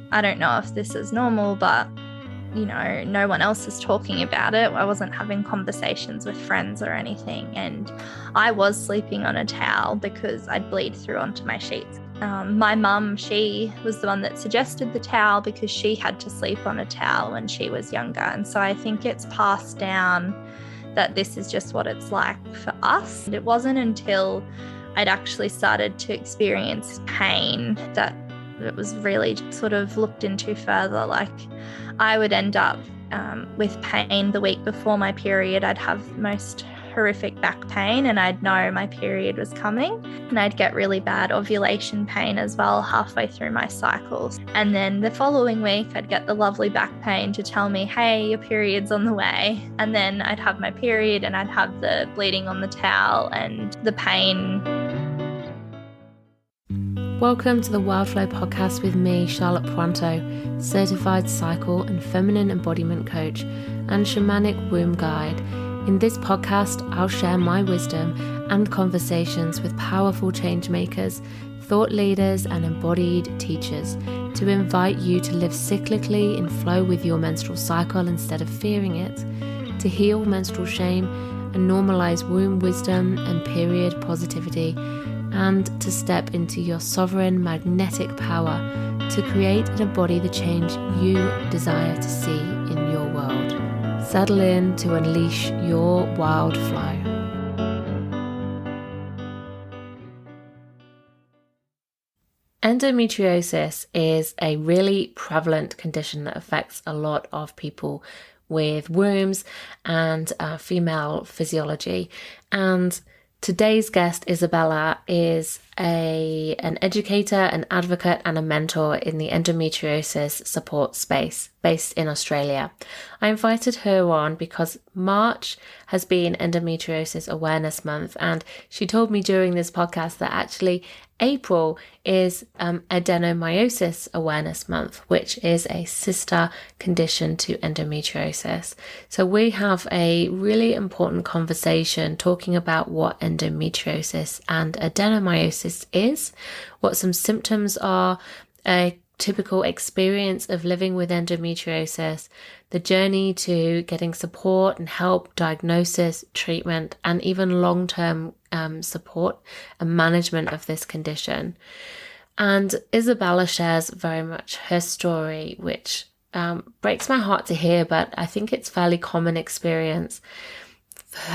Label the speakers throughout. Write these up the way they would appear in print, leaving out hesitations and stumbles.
Speaker 1: I don't know if this is normal, but no one else is talking about it. I wasn't having conversations with friends or anything. And I was sleeping on a towel because I'd bleed through onto my sheets. My mum, she was the one that suggested the towel because she had to sleep on a towel when she was younger. And so I think it's passed down that this is just what it's like for us. It wasn't until I'd actually started to experience pain that it was really sort of looked into further. Like, I would end up with pain the week before my period. I'd have most horrific back pain, and I'd know my period was coming, and I'd get really bad ovulation pain as well halfway through my cycles. And then the following week I'd get the lovely back pain to tell me, hey, your period's on the way. And then I'd have my period and I'd have the bleeding on the towel and the pain.
Speaker 2: Welcome to the Wildflow podcast with me, Charlotte Pronto, certified cycle and feminine embodiment coach and shamanic womb guide. In this podcast, I'll share my wisdom and conversations with powerful change makers, thought leaders, and embodied teachers to invite you to live cyclically in flow with your menstrual cycle instead of fearing it, to heal menstrual shame and normalize womb wisdom and period positivity, and to step into your sovereign magnetic power to create and embody the change you desire to see in your world. Settle in to unleash your wild flow. Endometriosis is a really prevalent condition that affects a lot of people with wombs and female physiology. And today's guest, Isabella, is an educator, an advocate, and a mentor in the endometriosis support space based in Australia. I invited her on because March has been Endometriosis Awareness Month, and she told me during this podcast that actually April is Adenomyosis Awareness Month, which is a sister condition to endometriosis. So we have a really important conversation talking about what endometriosis and adenomyosis is, what some symptoms are, a typical experience of living with endometriosis, the journey to getting support and help, diagnosis, treatment, and even long-term support and management of this condition. And Isabella shares very much her story, which breaks my heart to hear, but I think it's fairly common experience.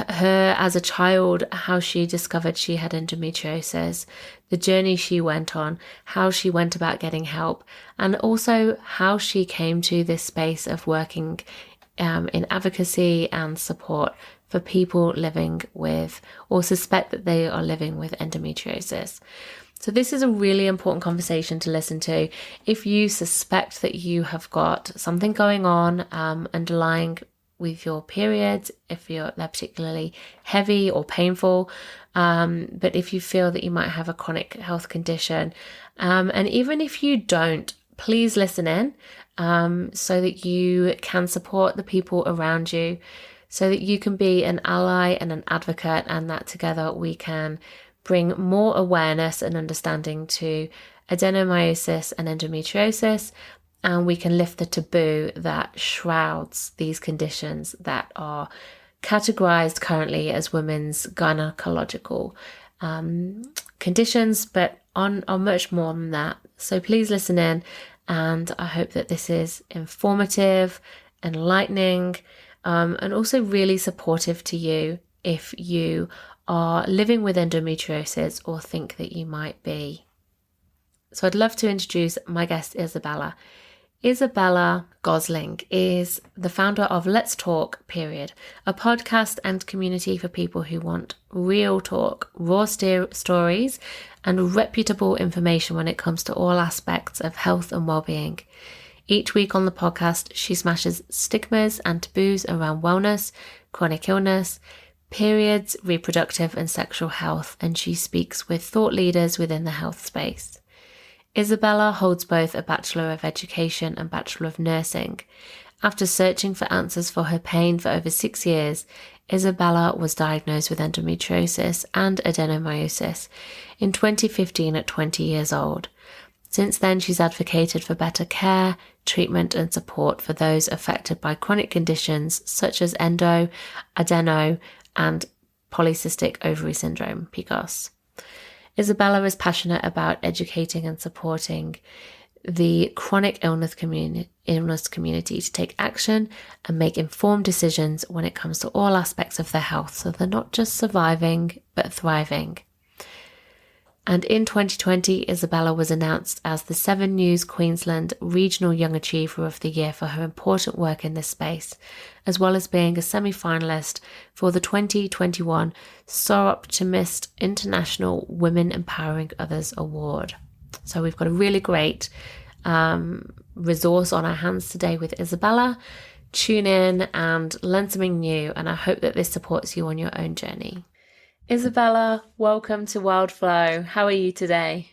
Speaker 2: Her as a child, how she discovered she had endometriosis, the journey she went on, how she went about getting help, and also how she came to this space of working in advocacy and support for people living with or suspect that they are living with endometriosis. So this is a really important conversation to listen to. If you suspect that you have got something going on underlying with your periods, if they're particularly heavy or painful, but if you feel that you might have a chronic health condition, and even if you don't, please listen in so that you can support the people around you, so that you can be an ally and an advocate, and that together we can bring more awareness and understanding to adenomyosis and endometriosis, and we can lift the taboo that shrouds these conditions that are categorized currently as women's gynecological conditions, but on much more than that. So please listen in, and I hope that this is informative, enlightening, and also really supportive to you if you are living with endometriosis or think that you might be. So I'd love to introduce my guest, Isabella. Isabella Gosling is the founder of Let's Talk, Period, a podcast and community for people who want real talk, raw stories, and reputable information when it comes to all aspects of health and well-being. Each week on the podcast, she smashes stigmas and taboos around wellness, chronic illness, periods, reproductive and sexual health, and she speaks with thought leaders within the health space. Isabella holds both a Bachelor of Education and Bachelor of Nursing. After searching for answers for her pain for over 6 years, Isabella was diagnosed with endometriosis and adenomyosis in 2015 at 20 years old. Since then, she's advocated for better care, treatment and support for those affected by chronic conditions such as endo, adeno and polycystic ovary syndrome, PCOS. Isabella is passionate about educating and supporting the chronic illness community to take action and make informed decisions when it comes to all aspects of their health, so they're not just surviving but thriving. And in 2020, Isabella was announced as the 7 News Queensland Regional Young Achiever of the Year for her important work in this space, as well as being a semi-finalist for the 2021 So Optimist International Women Empowering Others Award. So we've got a really great resource on our hands today with Isabella. Tune in and learn something new, and I hope that this supports you on your own journey. Isabella, welcome to Wildflow. How are you today?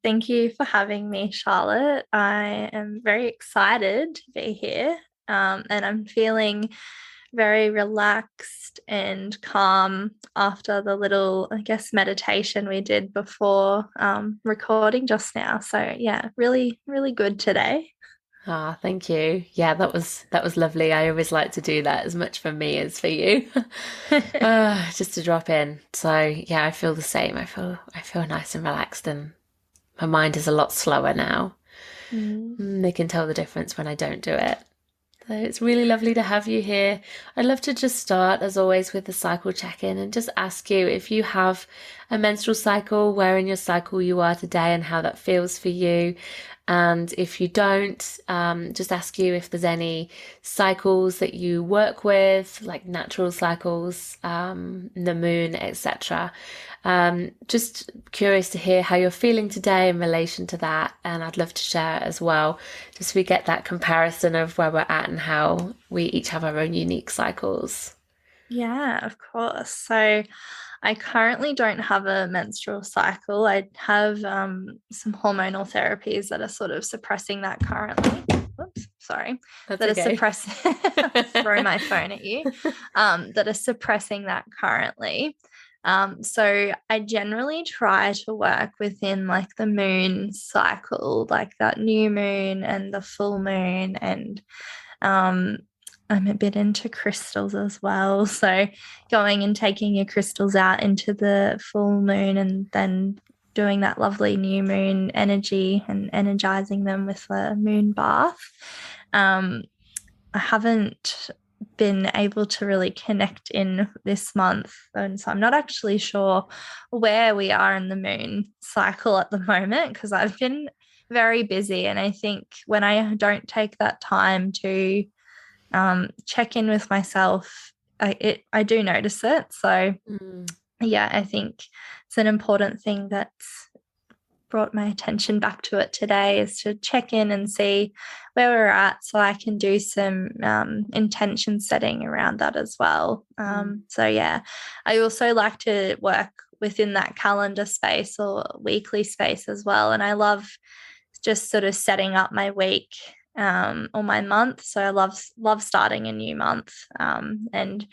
Speaker 1: Thank you for having me, Charlotte. I am very excited to be here, and I'm feeling very relaxed and calm after the little, meditation we did before recording just now. So yeah, really, really good today.
Speaker 2: Thank you. Yeah, that was lovely. I always like to do that, as much for me as for you. Just to drop in. So yeah, I feel the same. I feel nice and relaxed, and my mind is a lot slower now. They can tell the difference when I don't do it. So it's really lovely to have you here. I'd love to just start, as always, with the cycle check-in and just ask you if you have a menstrual cycle, where in your cycle you are today and how that feels for you. And if you don't, just ask you if there's any cycles that you work with, like natural cycles, the moon, etc. Just curious to hear how you're feeling today in relation to that. And I'd love to share as well, just so we get that comparison of where we're at and how we each have our own unique cycles.
Speaker 1: Yeah, of course. So I currently don't have a menstrual cycle. I have some hormonal therapies that are sort of suppressing that currently. Oops, sorry.
Speaker 2: That's
Speaker 1: that
Speaker 2: okay.
Speaker 1: Are suppressing throw my phone at you. That are suppressing that currently. So I generally try to work within like the moon cycle, like that new moon and the full moon, and I'm a bit into crystals as well. So going and taking your crystals out into the full moon and then doing that lovely new moon energy and energizing them with a moon bath. I haven't been able to really connect in this month, and so I'm not actually sure where we are in the moon cycle at the moment, because I've been very busy, and I think when I don't take that time to check in with myself, I do notice it. So yeah, I think it's an important thing that's brought my attention back to it today, is to check in and see where we're at, so I can do some intention setting around that as well. So yeah, I also like to work within that calendar space or weekly space as well, and I love just sort of setting up my week or my month. So I love starting a new month and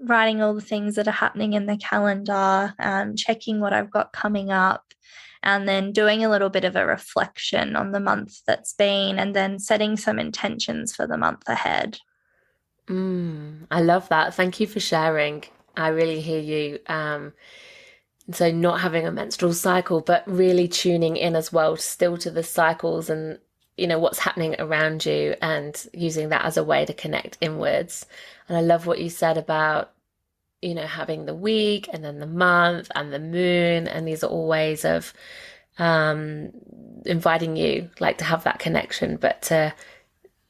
Speaker 1: writing all the things that are happening in the calendar, checking what I've got coming up, and then doing a little bit of a reflection on the month that's been, and then setting some intentions for the month ahead.
Speaker 2: I love that. Thank you for sharing. I really hear you. So not having a menstrual cycle, but really tuning in as well, still to the cycles and, you know, what's happening around you, and using that as a way to connect inwards. And I love what you said about, you know, having the week and then the month and the moon, and these are all ways of inviting you like to have that connection, but to,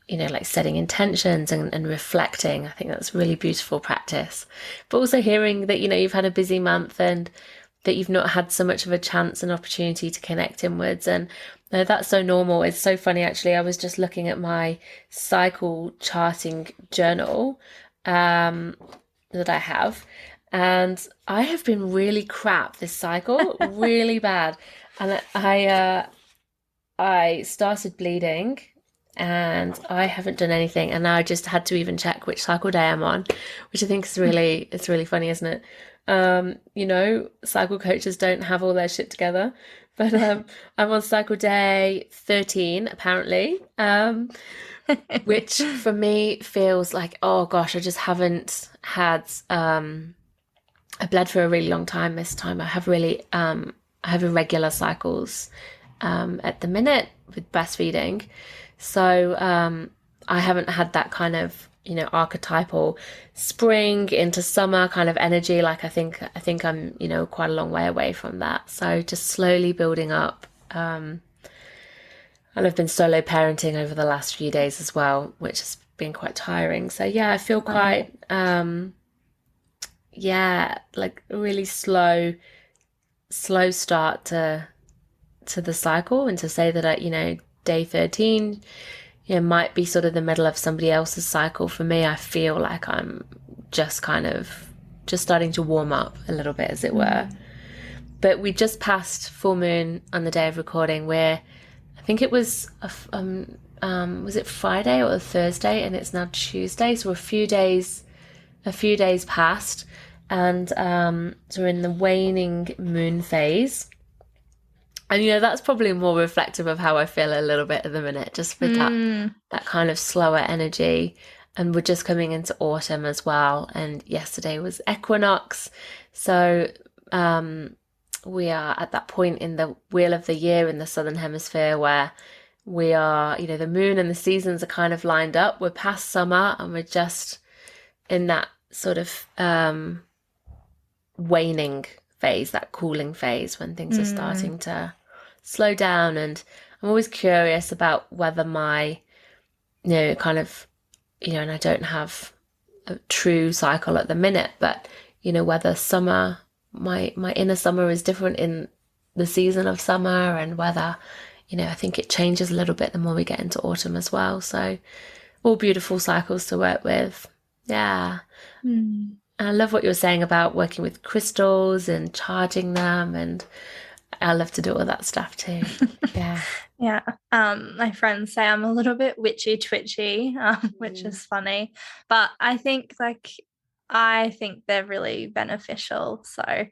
Speaker 2: you know, like setting intentions and reflecting. I think that's really beautiful practice. But also hearing that, you know, you've had a busy month and that you've not had so much of a chance and opportunity to connect inwards. And that's so normal. It's so funny, actually. I was just looking at my cycle charting journal that I have, and I have been really crap this cycle, really bad. And I started bleeding and I haven't done anything, and now I just had to even check which cycle day I'm on, which I think is it's really funny, isn't it? You know, cycle coaches don't have all their shit together. But I'm on cycle day 13 apparently, which for me feels like, oh gosh, I just haven't had I bled for a really long time this time. I have irregular cycles at the minute with breastfeeding. So I haven't had that kind of, archetypal spring into summer kind of energy. Like I think I'm, quite a long way away from that. So just slowly building up. And I've been solo parenting over the last few days as well, which has been quite tiring. So yeah, I feel quite like a really slow start to the cycle, and to say that day 13 might be sort of the middle of somebody else's cycle. For me, I feel like I'm just kind of just starting to warm up a little bit, as it were. But we just passed full moon on the day of recording, where I think it was it Friday or Thursday, and it's now Tuesday, so a few days passed, and so we're in the waning moon phase. And that's probably more reflective of how I feel a little bit at the minute, just with that kind of slower energy. And we're just coming into autumn as well. And yesterday was equinox. So we are at that point in the wheel of the year in the Southern Hemisphere where we are, the moon and the seasons are kind of lined up. We're past summer and we're just in that sort of waning phase, that cooling phase, when things are starting to slow down. And I'm always curious about whether my kind of and I don't have a true cycle at the minute, but whether summer, my inner summer is different in the season of summer, and whether I think it changes a little bit the more we get into autumn as well. So all beautiful cycles to work with. Yeah. I love what you were saying about working with crystals and charging them, and I love to do all that stuff too. Yeah.
Speaker 1: Yeah. My friends say I'm a little bit witchy twitchy, which is funny, but I think they're really beneficial. So,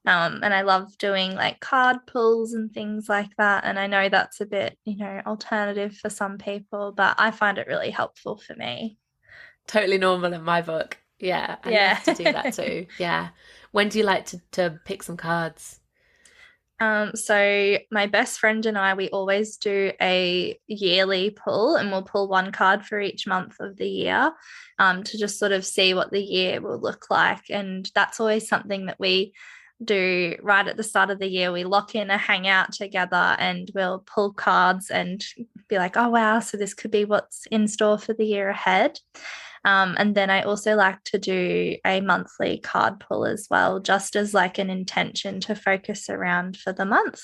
Speaker 1: and I love doing like card pulls and things like that. And I know that's a bit, alternative for some people, but I find it really helpful for me.
Speaker 2: Totally normal in my book. Yeah. I love to do that too. Yeah. When do you like to pick some cards?
Speaker 1: So my best friend and I, we always do a yearly pull, and we'll pull one card for each month of the year, to just sort of see what the year will look like. And that's always something that we do right at the start of the year. We lock in a hangout together and we'll pull cards and be like, oh, wow, so this could be what's in store for the year ahead. And then I also like to do a monthly card pull as well, just as like an intention to focus around for the month.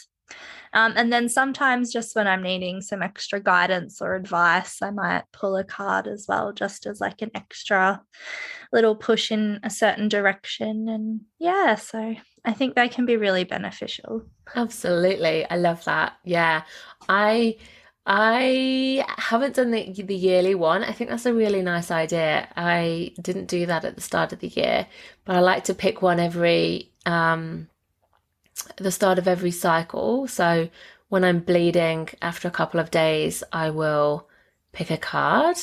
Speaker 1: And then sometimes just when I'm needing some extra guidance or advice, I might pull a card as well, just as like an extra little push in a certain direction. And yeah, so I think they can be really beneficial.
Speaker 2: Absolutely. I love that. Yeah. I haven't done the yearly one. I think that's a really nice idea. I didn't do that at the start of the year, but I like to pick one every the start of every cycle. So when I'm bleeding, after a couple of days, I will pick a card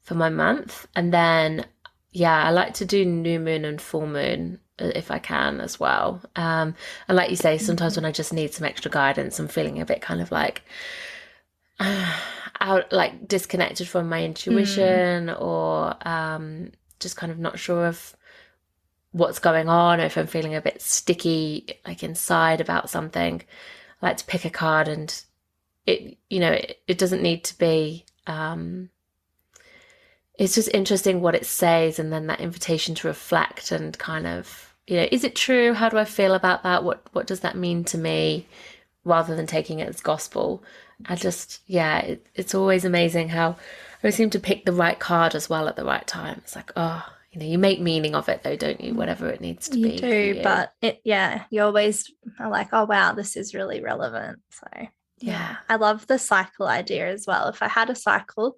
Speaker 2: for my month. And then, yeah, I like to do new moon and full moon if I can as well. And like you say, sometimes when I just need some extra guidance, I'm feeling a bit kind of like out, like disconnected from my intuition, or just kind of not sure of what's going on, or if I'm feeling a bit sticky like inside about something, I like to pick a card. And it doesn't need to be it's just interesting what it says, and then that invitation to reflect and kind of, is it true? How do I feel about that? What does that mean to me? Rather than taking it as gospel. It's always amazing how I seem to pick the right card as well at the right time. It's like, you make meaning of it though, don't you? Whatever it needs to be.
Speaker 1: You do, but you always are like, oh wow, this is really relevant. So yeah, I love the cycle idea as well. If I had a cycle,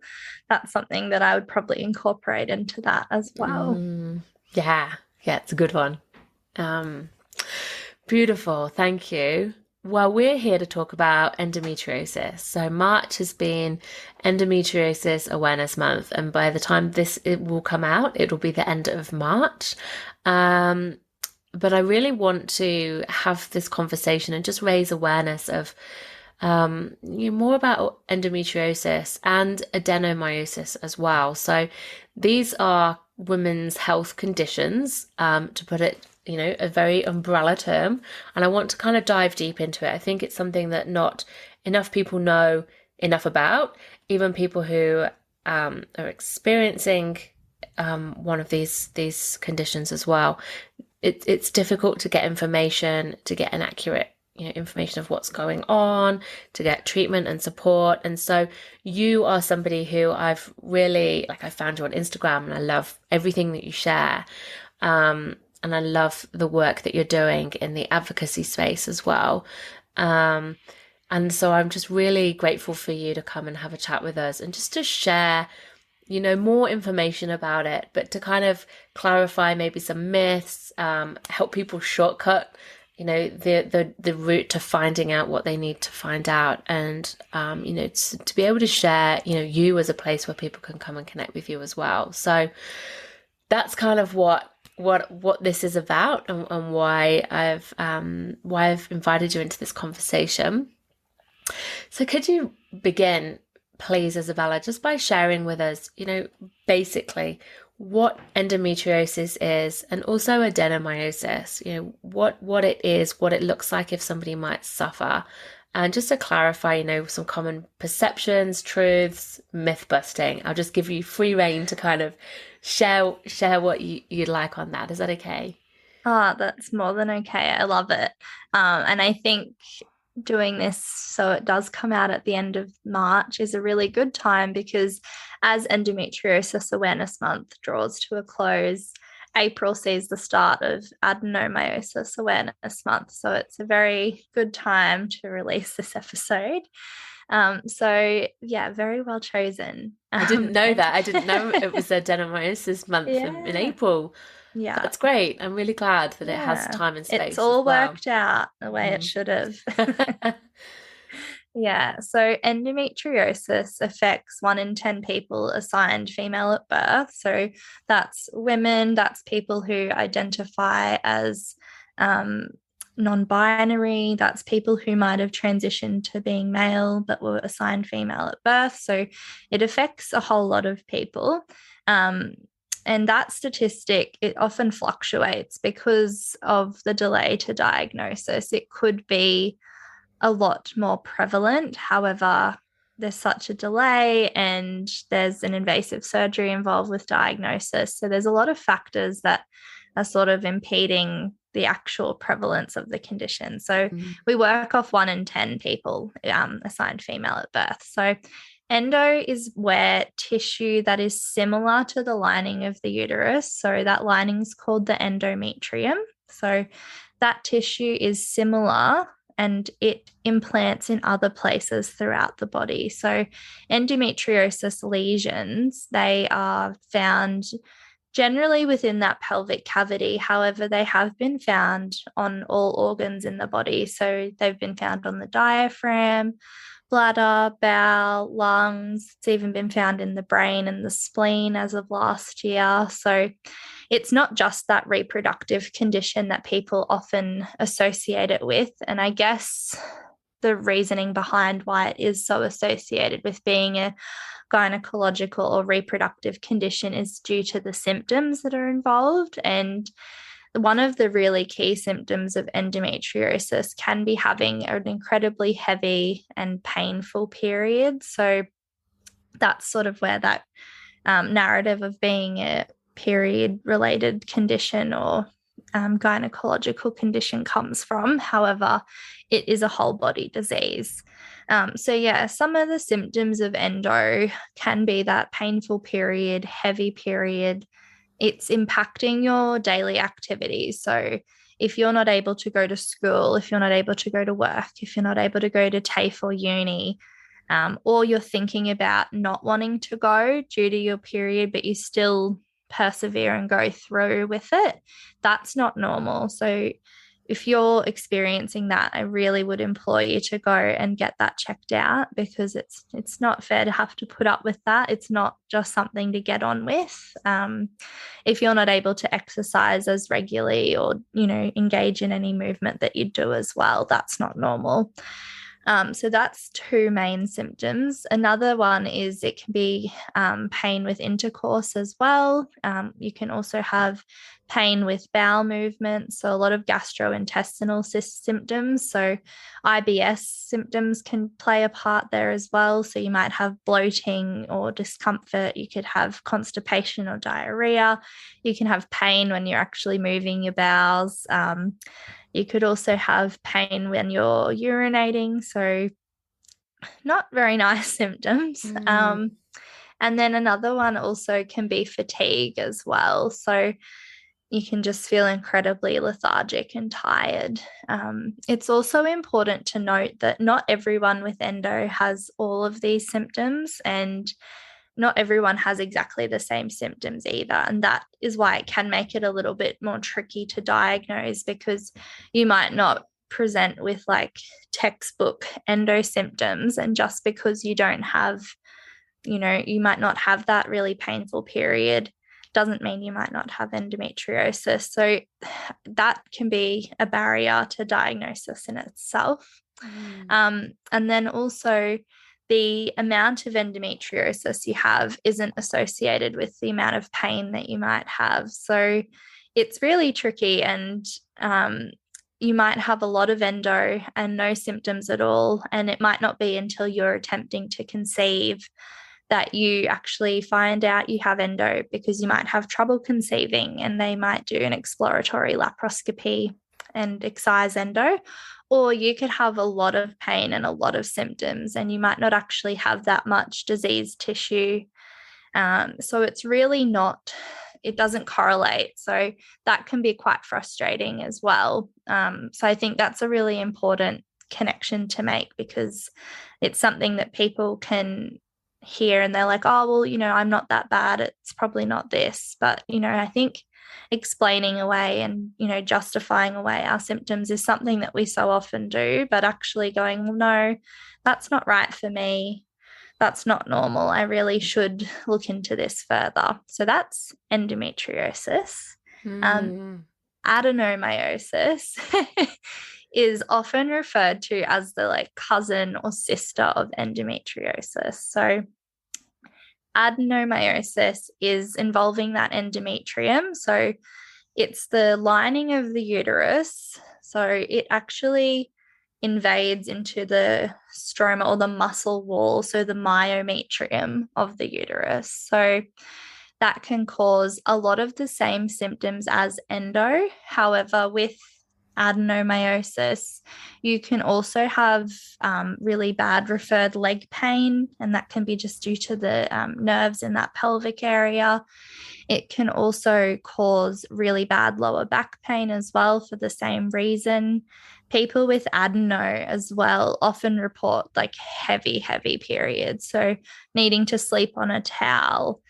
Speaker 1: that's something that I would probably incorporate into that as well.
Speaker 2: Yeah, it's a good one. Beautiful, thank you. Well, we're here to talk about endometriosis. So March has been Endometriosis Awareness Month, and by the time it will come out, it will be the end of March. Um, but I really want to have this conversation and just raise awareness of more about endometriosis and adenomyosis as well. So these are women's health conditions, to put it, a very umbrella term. And I want to kind of dive deep into it. I think it's something that not enough people know enough about, even people who are experiencing one of these conditions as well. It's difficult to get information, to get an accurate information of what's going on, to get treatment and support. And so you are somebody who I've really, I found you on Instagram and I love everything that you share. And I love the work that you're doing in the advocacy space as well. And so I'm just really grateful for you to come and have a chat with us and just to share, more information about it, but to kind of clarify maybe some myths, help people shortcut, the route to finding out what they need to find out, and to be able to share, you as a place where people can come and connect with you as well. So that's kind of what this is about, and why I've invited you into this conversation. So could you begin, please, Isabella, just by sharing with us, basically what endometriosis is, and also adenomyosis, what it is, what it looks like if somebody might suffer, and just to clarify, some common perceptions, truths, myth busting. I'll just give you free rein to kind of share what you'd like on that. Is that okay?
Speaker 1: Oh, that's more than okay. I love it. And I think doing this so it does come out at the end of March is a really good time, because as Endometriosis Awareness Month draws to a close, April sees the start of Adenomyosis Awareness Month. So it's a very good time to release this episode. So yeah, very well chosen.
Speaker 2: I didn't know that. I didn't know it was Adenomyosis month in April.
Speaker 1: Yeah.
Speaker 2: That's great. I'm really glad that it has time and space.
Speaker 1: It's all worked out the way it should have. Yeah. So endometriosis affects 1 in 10 people assigned female at birth. So that's women, that's people who identify as non-binary, that's people who might have transitioned to being male but were assigned female at birth. So it affects a whole lot of people. And that statistic, it often fluctuates because of the delay to diagnosis. It could be a lot more prevalent. However, there's such a delay and there's an invasive surgery involved with diagnosis. So there's a lot of factors that are sort of impeding the actual prevalence of the condition. So we work off 1 in 10 people assigned female at birth. So endo is where tissue that is similar to the lining of the uterus. So that lining is called the endometrium. So that tissue is similar and it implants in other places throughout the body. So endometriosis lesions, they are found generally within that pelvic cavity. However, they have been found on all organs in the body. So they've been found on the diaphragm, bladder, bowel, lungs. It's even been found in the brain and the spleen as of last year. So it's not just that reproductive condition that people often associate it with. And I guess the reasoning behind why it is so associated with being a gynecological or reproductive condition is due to the symptoms that are involved. And one of the really key symptoms of endometriosis can be having an incredibly heavy and painful period. So that's sort of where that narrative of being a period-related condition or gynecological condition comes from. However, it is a whole body disease. So yeah, some of the symptoms of endo can be that painful period, heavy period. It's impacting your daily activities. So if you're not able to go to school, if you're not able to go to work, if you're not able to go to TAFE or uni, or you're thinking about not wanting to go due to your period, but you still persevere and go through with it, that's not normal. So if you're experiencing that, I really would implore you to go and get that checked out, because it's not fair to have to put up with that. It's not just something to get on with. If you're not able to exercise as regularly or, engage in any movement that you do as well, that's not normal. So that's two main symptoms. Another one is it can be pain with intercourse as well. You can also have pain with bowel movements, so a lot of gastrointestinal symptoms. So IBS symptoms can play a part there as well. So you might have bloating or discomfort. You could have constipation or diarrhea. You can have pain when you're actually moving your bowels. You could also have pain when you're urinating, so not very nice symptoms. And then another one also can be fatigue as well. So you can just feel incredibly lethargic and tired. It's also important to note that not everyone with endo has all of these symptoms, and not everyone has exactly the same symptoms either. And that is why it can make it a little bit more tricky to diagnose, because you might not present with like textbook endo symptoms, and just because you don't have, you might not have that really painful period doesn't mean you might not have endometriosis. So that can be a barrier to diagnosis in itself. And then also, the amount of endometriosis you have isn't associated with the amount of pain that you might have. So it's really tricky, and you might have a lot of endo and no symptoms at all. And it might not be until you're attempting to conceive that you actually find out you have endo, because you might have trouble conceiving and they might do an exploratory laparoscopy and excise endo. Or you could have a lot of pain and a lot of symptoms, and you might not actually have that much diseased tissue. So it's really not, it doesn't correlate. So that can be quite frustrating as well. So I think that's a really important connection to make, because it's something that people can hear and they're like, oh, well, I'm not that bad. It's probably not this. But, I think explaining away and, justifying away our symptoms is something that we so often do, but actually going, well, no, that's not right for me. That's not normal. I really should look into this further. So that's endometriosis. Adenomyosis is often referred to as the cousin or sister of endometriosis. So adenomyosis is involving that endometrium. So it's the lining of the uterus. So it actually invades into the stroma or the muscle wall, so the myometrium of the uterus. So that can cause a lot of the same symptoms as endo. However, with adenomyosis, you can also have really bad referred leg pain, and that can be just due to the nerves in that pelvic area. It can also cause really bad lower back pain as well for the same reason. People with adeno as well often report heavy periods, so needing to sleep on a towel,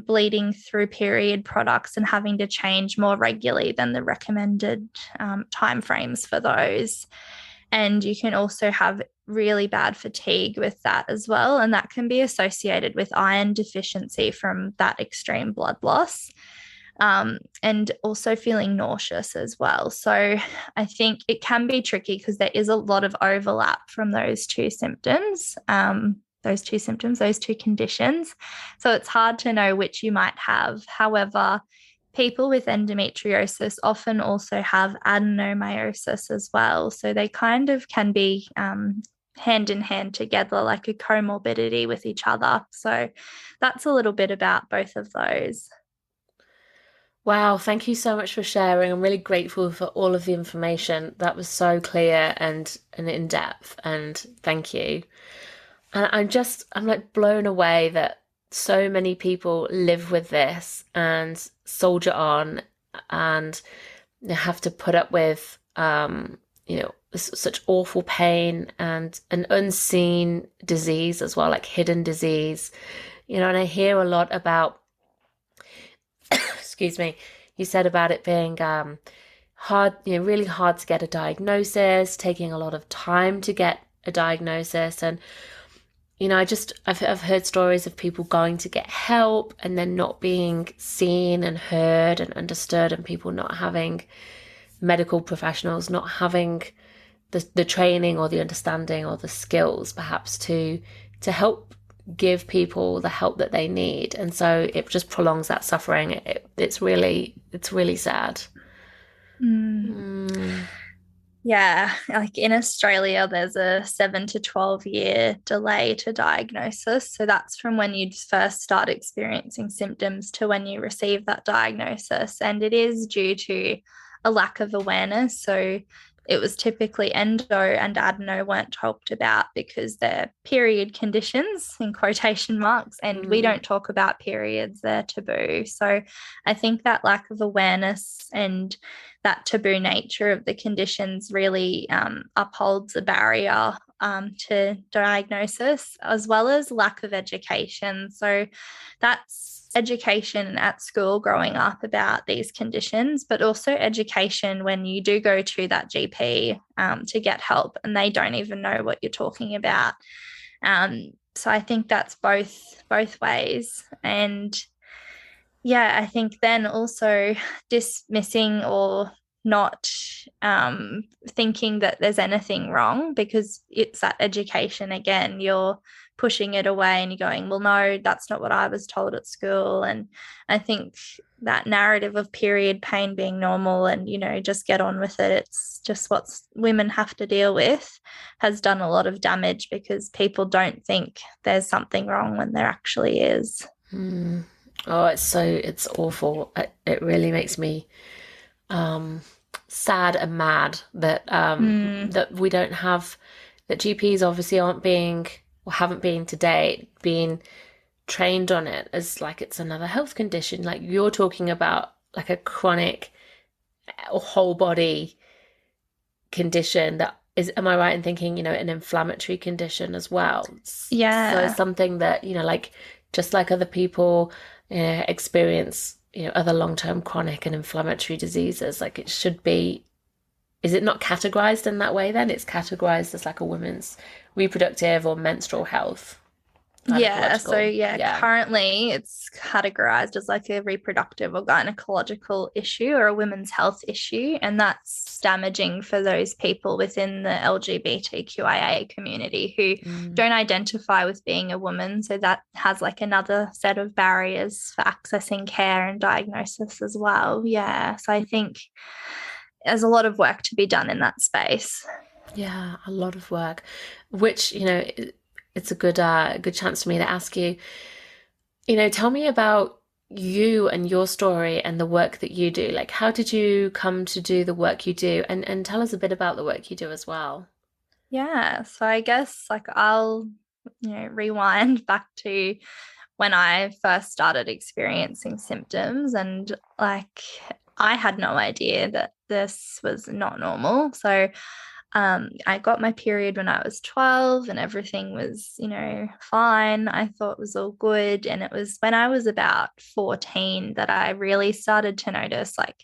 Speaker 1: bleeding through period products and having to change more regularly than the recommended timeframes for those. And you can also have really bad fatigue with that as well. And that can be associated with iron deficiency from that extreme blood loss. And also feeling nauseous as well. So I think it can be tricky because there is a lot of overlap from those two symptoms, those two conditions. So it's hard to know which you might have. However, people with endometriosis often also have adenomyosis as well. So they kind of can be hand in hand together, like a comorbidity with each other. So that's a little bit about both of those.
Speaker 2: Wow, thank you so much for sharing. I'm really grateful for all of the information. That was so clear and in depth, and thank you. And I'm blown away that so many people live with this and soldier on and have to put up with, such awful pain and an unseen disease as well, like hidden disease, and I hear a lot about, excuse me, you said about it being hard, really hard to get a diagnosis, taking a lot of time to get a diagnosis. And, I've heard stories of people going to get help and then not being seen and heard and understood, and people not having medical professionals, not having the training or the understanding or the skills perhaps to help give people the help that they need. And so it just prolongs that suffering. It's really sad. Mm.
Speaker 1: Yeah, like in Australia, there's a 7 to 12 year delay to diagnosis. So that's from when you first start experiencing symptoms to when you receive that diagnosis. And it is due to a lack of awareness. So it was typically endo and adeno weren't talked about because they're period conditions in quotation marks, and we don't talk about periods, they're taboo. So I think that lack of awareness and that taboo nature of the conditions really upholds a barrier to diagnosis, as well as lack of education. So that's education at school growing up about these conditions, but also education when you do go to that GP to get help and they don't even know what you're talking about. So I think that's both ways. And yeah, I think then also dismissing or not thinking that there's anything wrong, because it's that education again. You're pushing it away and you're going, well, no, that's not what I was told at school. And I think that narrative of period pain being normal and, just get on with it, it's just what women have to deal with, has done a lot of damage because people don't think there's something wrong when there actually is.
Speaker 2: Oh, it's awful. It really makes me sad and mad that that we don't have, that GPs obviously aren't being, or haven't been to date, being trained on it as like it's another health condition. Like you're talking about like a chronic or whole body condition that is, am I right in thinking, an inflammatory condition as well?
Speaker 1: Yeah.
Speaker 2: So it's something that, like just like other people experience, other long-term chronic and inflammatory diseases, like it should be, is it not categorized in that way then? It's categorized as like a woman's reproductive or menstrual health.
Speaker 1: Yeah, so currently it's categorized as like a reproductive or gynecological issue or a women's health issue, and that's damaging for those people within the LGBTQIA community who don't identify with being a woman. So that has like another set of barriers for accessing care and diagnosis as well. Yeah, so I think there's a lot of work to be done in that space.
Speaker 2: Yeah, a lot of work, which, it's a good chance for me to ask you, tell me about you and your story and the work that you do. Like, how did you come to do the work you do? And tell us a bit about the work you do as well.
Speaker 1: Yeah, so I guess like I'll, rewind back to when I first started experiencing symptoms, and like I had no idea that this was not normal. So I got my period when I was 12 and everything was, fine. I thought it was all good. And it was when I was about 14 that I really started to notice, like,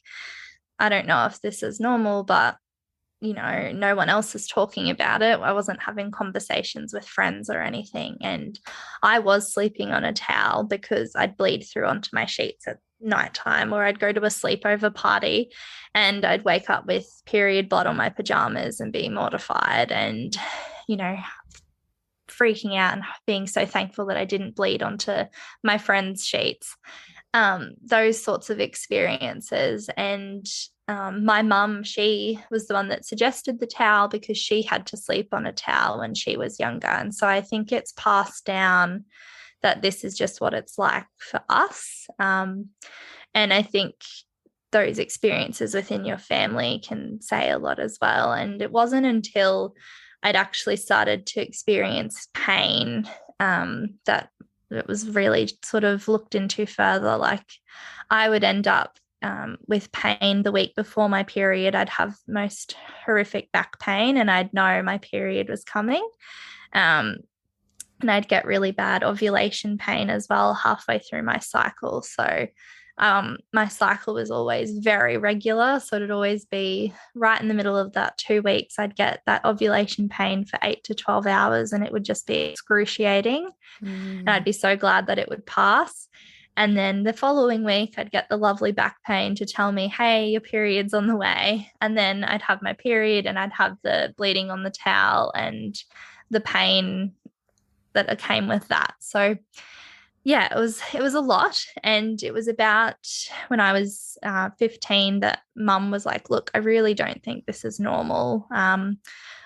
Speaker 1: I don't know if this is normal, but, no one else is talking about it. I wasn't having conversations with friends or anything. And I was sleeping on a towel because I'd bleed through onto my sheets at nighttime, or I'd go to a sleepover party and I'd wake up with period blood on my pajamas and be mortified and, freaking out and being so thankful that I didn't bleed onto my friends' sheets. Those sorts of experiences. And my mum, she was the one that suggested the towel because she had to sleep on a towel when she was younger. And so I think it's passed down that this is just what it's like for us. And I think those experiences within your family can say a lot as well. And it wasn't until I'd actually started to experience pain that it was really sort of looked into further. Like I would end up with pain the week before my period. I'd have most horrific back pain and I'd know my period was coming. And I'd get really bad ovulation pain as well halfway through my cycle. So My cycle was always very regular. So it'd always be right in the middle of that 2 weeks. I'd get that ovulation pain for 8 to 12 hours and it would just be excruciating. And I'd be so glad that it would pass. And then the following week, I'd get the lovely back pain to tell me, hey, your period's on the way. And then I'd have my period and I'd have the bleeding on the towel and the pain that came with that. So yeah, it was a lot. And it was about when I was 15 that mum was like, look, I really don't think this is normal.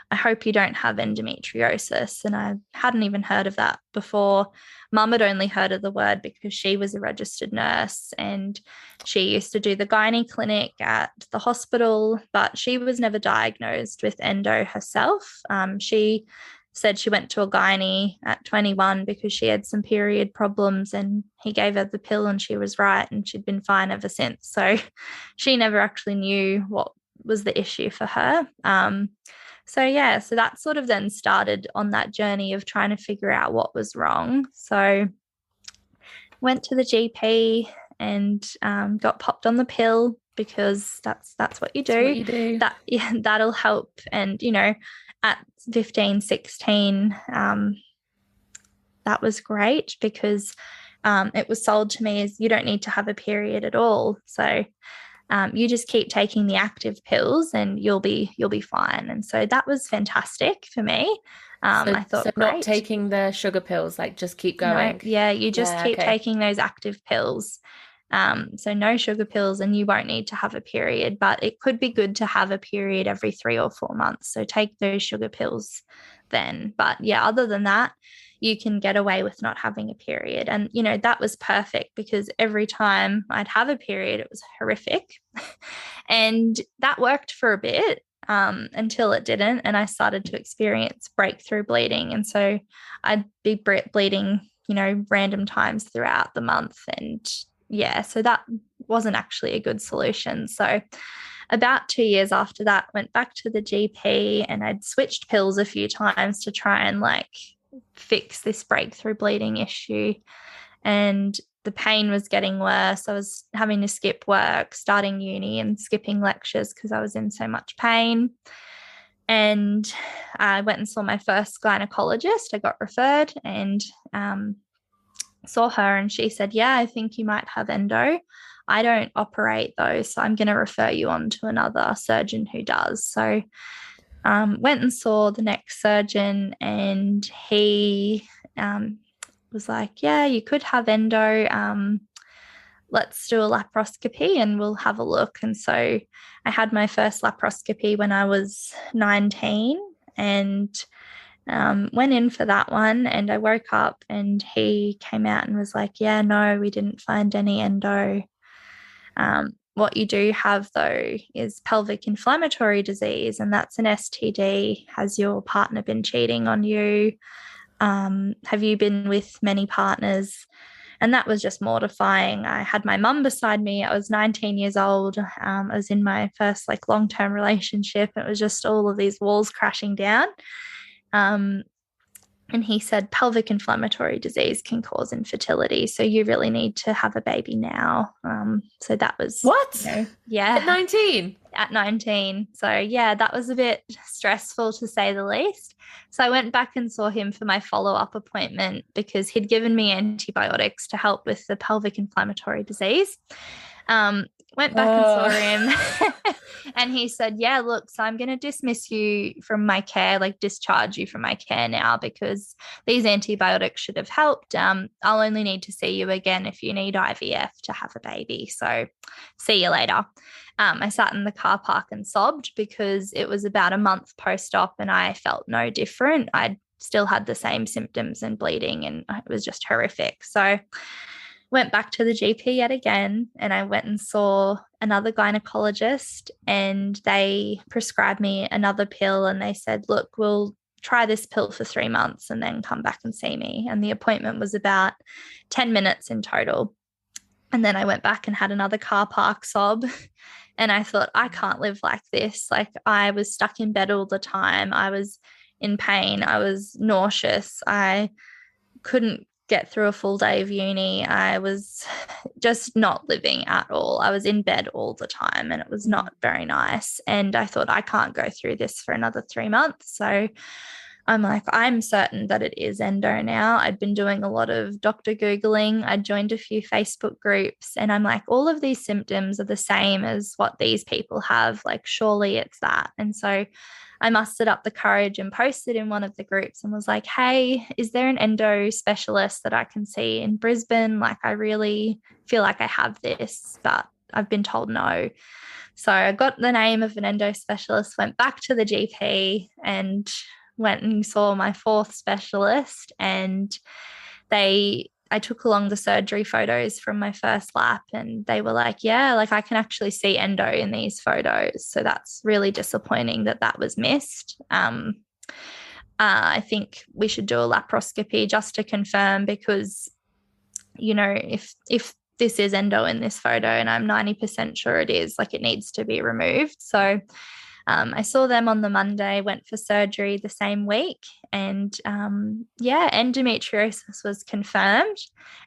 Speaker 1: I hope you don't have endometriosis. And I hadn't even heard of that before. Mum had only heard of the word because she was a registered nurse and she used to do the gynae clinic at the hospital, but she was never diagnosed with endo herself. She said she went to a gynae at 21 because she had some period problems and he gave her the pill and she was right and she'd been fine ever since. So she never actually knew what was the issue for her. So that sort of then started on that journey of trying to figure out what was wrong. So went to the GP and got popped on the pill because that's what you do.
Speaker 2: What you do.
Speaker 1: That'll help. And, at 15, 16, that was great because it was sold to me as you don't need to have a period at all. So you just keep taking the active pills and you'll be fine. And so that was fantastic for me. I thought,
Speaker 2: so
Speaker 1: great.
Speaker 2: Not taking the sugar pills, like just keep going.
Speaker 1: No, you just keep taking those active pills. So no sugar pills and you won't need to have a period, but it could be good to have a period every 3 or 4 months. So take those sugar pills then. But yeah, other than that, you can get away with not having a period. And, that was perfect because every time I'd have a period, it was horrific. And that worked for a bit until it didn't. And I started to experience breakthrough bleeding. And so I'd be bleeding, random times throughout the month. And yeah, so that wasn't actually a good solution. So about 2 years after that, went back to the GP and I'd switched pills a few times to try and fix this breakthrough bleeding issue. And the pain was getting worse. I was having to skip work, starting uni and skipping lectures because I was in so much pain. And I went and saw my first gynecologist. I got referred and saw her and she said, yeah, I think you might have endo. I don't operate though, so I'm going to refer you on to another surgeon who does. So went and saw the next surgeon and he was like, yeah, you could have endo. Let's do a laparoscopy and we'll have a look. And so I had my first laparoscopy when I was 19 and went in for that one. And I woke up and he came out and was like, yeah, no, we didn't find any endo. What you do have, though, is pelvic inflammatory disease, and that's an STD. Has your partner been cheating on you? Have you been with many partners? And that was just mortifying. I had my mum beside me. I was 19 years old. I was in my first long-term relationship. It was just all of these walls crashing down. And he said pelvic inflammatory disease can cause infertility. So you really need to have a baby now. So that was...
Speaker 2: What?
Speaker 1: Yeah.
Speaker 2: At 19?
Speaker 1: At 19. So yeah, that was a bit stressful to say the least. So I went back and saw him for my follow-up appointment because he'd given me antibiotics to help with the pelvic inflammatory disease. Went back and saw him and he said, yeah, look, so I'm going to dismiss you from my care, discharge you from my care now because these antibiotics should have helped. I'll only need to see you again if you need IVF to have a baby. So see you later. I sat in the car park and sobbed because it was about a month post-op and I felt no different. I still had the same symptoms and bleeding and it was just horrific. So went back to the GP yet again and I went and saw another gynecologist and they prescribed me another pill and they said, look, we'll try this pill for 3 months and then come back and see me. And the appointment was about 10 minutes in total. And then I went back and had another car park sob and I thought, I can't live like this. I was stuck in bed all the time. I was in pain. I was nauseous. I couldn't get through a full day of uni, I was just not living at all. I was in bed all the time and it was not very nice. And I thought, I can't go through this for another 3 months. So I'm like, I'm certain that it is endo now. I'd been doing a lot of doctor Googling. I joined a few Facebook groups and I'm like, all of these symptoms are the same as what these people have. Like, surely it's that. And so I mustered up the courage and posted in one of the groups and was like, hey, is there an endo specialist that I can see in Brisbane? Like, I really feel like I have this, but I've been told no. So I got the name of an endo specialist, went back to the GP and went and saw my fourth specialist, and I took along the surgery photos from my first lap and they were like, yeah, like I can actually see endo in these photos. So that's really disappointing that that was missed. I think we should do a laparoscopy just to confirm, because, you know, if this is endo in this photo and I'm 90% sure it is, like it needs to be removed. So I saw them on the Monday, went for surgery the same week, and endometriosis was confirmed.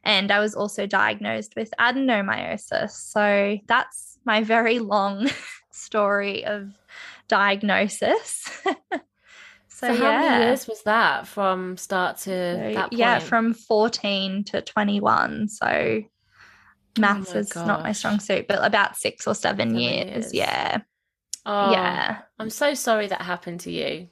Speaker 1: And I was also diagnosed with adenomyosis. So that's my very long story of diagnosis.
Speaker 2: So how many years was that from start to that point?
Speaker 1: Yeah, from 14 to 21. So maths is not my strong suit, but about 6 or 7 years. Yeah.
Speaker 2: Oh, yeah. I'm so sorry that happened to you.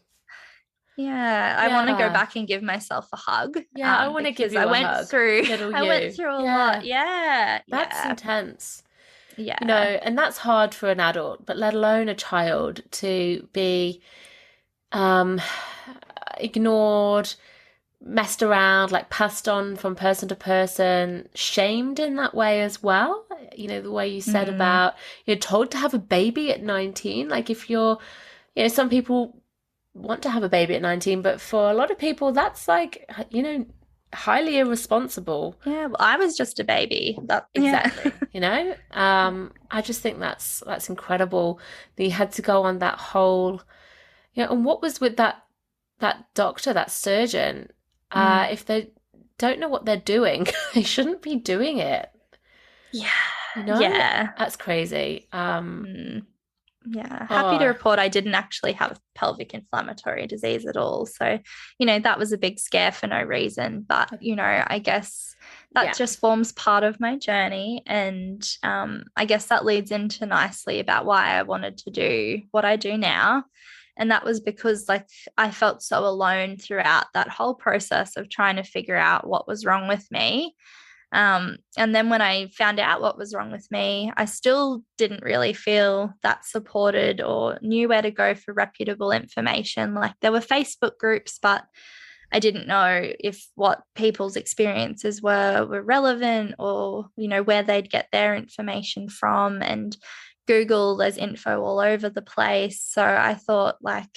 Speaker 1: Yeah, I want to go back and give myself a hug.
Speaker 2: Yeah, I want to give you a hug. I
Speaker 1: went through a lot. Yeah.
Speaker 2: That's intense.
Speaker 1: Yeah.
Speaker 2: You know, and that's hard for an adult, but let alone a child, to be ignored, messed around, like passed on from person to person, shamed in that way as well. You know, the way you said about you're told to have a baby at 19. Like, if you're, you know, some people want to have a baby at 19, but for a lot of people that's like, you know, highly irresponsible.
Speaker 1: Yeah, well, I was just a baby.
Speaker 2: Exactly. You know, I just think that's incredible that you had to go on that whole, you know. And what was with that doctor, that surgeon? If they don't know what they're doing, they shouldn't be doing it.
Speaker 1: Yeah.
Speaker 2: You know?
Speaker 1: Yeah.
Speaker 2: That's crazy.
Speaker 1: Yeah. Happy to report I didn't actually have pelvic inflammatory disease at all. So, you know, that was a big scare for no reason. But, you know, I guess that just forms part of my journey. And I guess that leads into nicely about why I wanted to do what I do now. And that was because, like, I felt so alone throughout that whole process of trying to figure out what was wrong with me. And then when I found out what was wrong with me, I still didn't really feel that supported or knew where to go for reputable information. Like, there were Facebook groups, but I didn't know if what people's experiences were relevant, or, you know, where they'd get their information from. And Google, there's info all over the place. So I thought, like,